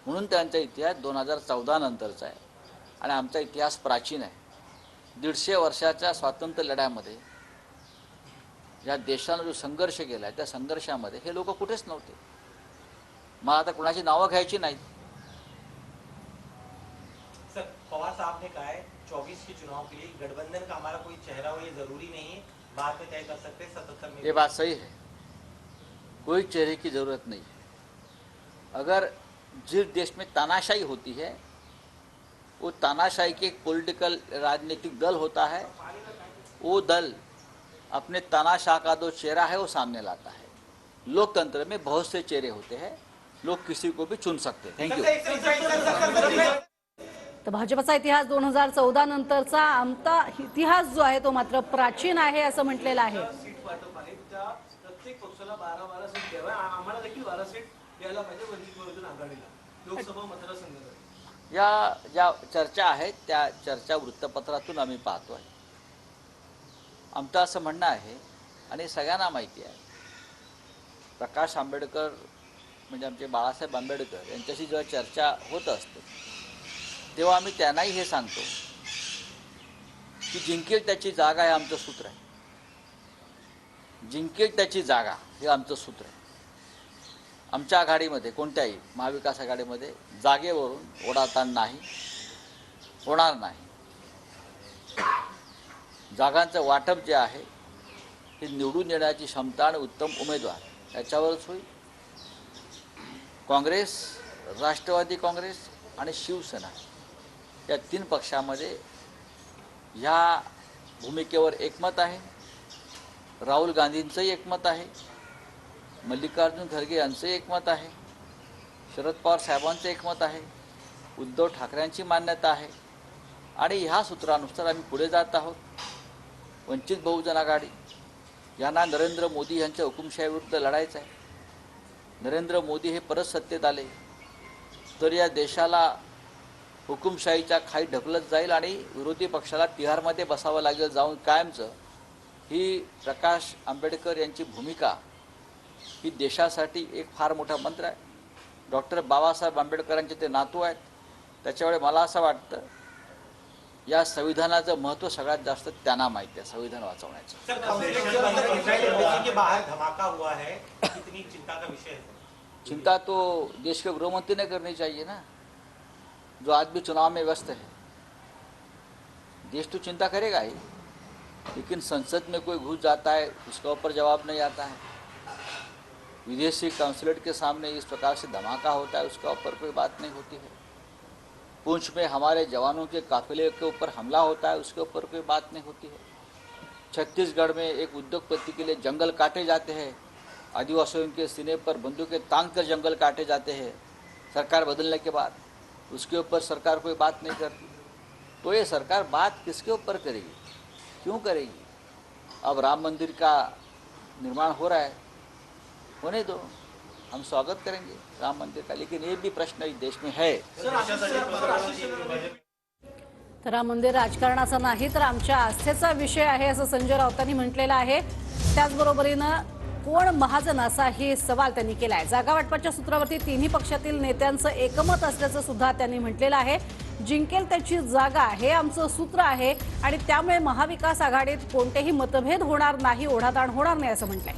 म्हणून त्यांचा इतिहास 2014 नंतरचा आहे आणि आमचा इतिहास प्राचीन आहे. 150 वर्षाच्या स्वातंत्र्य लढ्यामध्ये या देशानं जो संघर्ष केला आहे त्या संघर्षामध्ये हे लोक कुठेच नव्हते. मला आता कुणाची नावं घ्यायची नाहीत. सर, पवार साहब ने कहा है 24 के चुनाव के लिए गठबंधन का हमारा कोई चेहरा हो ये जरूरी नहीं है, बाद में तय कर सकते हैं 77 में। ये बात सही है, कोई चेहरे की ज़रूरत नहीं है. अगर जिस देश में तानाशाही होती है वो तानाशाही के एक पॉलिटिकल राजनीतिक दल होता है, वो दल अपने तानाशाह का जो चेहरा है वो सामने लाता है. लोकतंत्र में बहुत से चेहरे होते हैं, लोग किसी को भी चुन सकते हैं. Thank you. तर भाजपचा इतिहास 2014 नंतरचा आमचा इतिहास जो आहे तो मात्र प्राचीन आहे असं म्हटलेलं आहे. प्रत्येक पक्षाला 12 सीट द्यावा, आम्हाला देखील 12 सीट द्यायला पाहिजे वंचित बहुजन आघाडीला लोकसभा मतदारसंघात. या ज्या चर्चा आहेत त्या चर्चा वृत्तपत्रातून आम्ही पाहतो आहे. आमचं असं म्हणणं आहे आणि सगळ्यांना माहिती आहे, प्रकाश आंबेडकर म्हणजे आमचे बाळासाहेब आंबेडकर यांच्याशी जेव्हा चर्चा होत असते तेव्हा आम्ही त्यांनाही हे सांगतो की जिंकेल त्याची जागा हे आमचं सूत्र आहे. जिंकेल त्याची जागा हे आमचं सूत्र आहे. आमच्या आघाडीमध्ये कोणत्याही महाविकास आघाडीमध्ये जागेवरून ओढाताण नाही, होणार नाही. जागांचं वाटप जे आहे हे निवडून येण्याची क्षमता आणि उत्तम उमेदवार याच्यावरच होईल. काँग्रेस, राष्ट्रवादी काँग्रेस आणि शिवसेना या 3 पक्षामध्ये ह्या भूमिकेवर एकमत आहे. राहुल गांधींचंही एकमत आहे, मल्लिकार्जुन खरगे यांचं एकमत आहे, शरद पवार साहेबांचं एकमत आहे, उद्धव ठाकरेंची मान्यता आहे आणि ह्या सूत्रानुसार आम्ही पुढे जात आहोत. वंचित बहुजन आघाडी यांना नरेंद्र मोदी यांच्या हुकुमशाहीविरुद्ध लढायचं आहे. नरेंद्र मोदी हे परत सत्तेत आले तर या देशाला हुकुमशाहीच्या खाई ढकलत जाईल आणि विरोधी पक्षाला तिहारमध्ये बसावं लागेल जाऊन कायमचं. ही प्रकाश आंबेडकर यांची भूमिका ही देशासाठी एक फार मोठा मंत्र आहे. डॉक्टर बाबासाहेब आंबेडकरांचे ते नातू आहेत. त्याच्यामुळे मला असं वाटतं या संविधानाचं महत्त्व सगळ्यात जास्त त्यांना माहिती आहे, संविधान वाचवण्याचं. चिंता तो देश के गृहमंत्री ने करनी चाहिए ना, जो आज भी चुनाव में व्यस्त है. देश तो चिंता करेगा ही, लेकिन संसद में कोई घुस जाता है उसका ऊपर जवाब नहीं आता है. विदेशी काउंसलेट के सामने इस प्रकार से धमाका होता है उसका ऊपर कोई बात नहीं होती है. पुंछ में हमारे जवानों के काफिले के ऊपर हमला होता है उसके ऊपर कोई बात नहीं होती है. छत्तीसगढ़ में एक उद्योगपति के लिए जंगल काटे जाते हैं, आदिवासियों के सीने पर बंदूकें तान कर जंगल काटे जाते हैं सरकार बदलने के बाद, उसके ऊपर सरकार कोई बात नहीं करती. तो ये सरकार बात किसके ऊपर करेगी, क्यों करेगी? अब राम मंदिर का निर्माण हो रहा है, होने दो, हम स्वागत करेंगे राम मंदिर का, लेकिन ये भी प्रश्न इस देश में है. तर राम मंदिर राजकारणाचा नाही तर आमच्या आस्थेचा विषय आहे असं संजय राऊतांनी म्हटलेलं आहे. त्याचबरोबरीनं कोण महाजन असाही सवाल त्यांनी केला आहे. जागा वाटपाच्या सूत्रावरती तिन्ही पक्षातील नेत्यांचं एकमत असल्याचं सुद्धा त्यांनी म्हटलेलं आहे. जिंकेल त्याची जागा हे आमचं सूत्र आहे आणि त्यामुळे महाविकास आघाडीत कोणतेही मतभेद होणार नाही, ओढाताण होणार नाही असं म्हटलंय.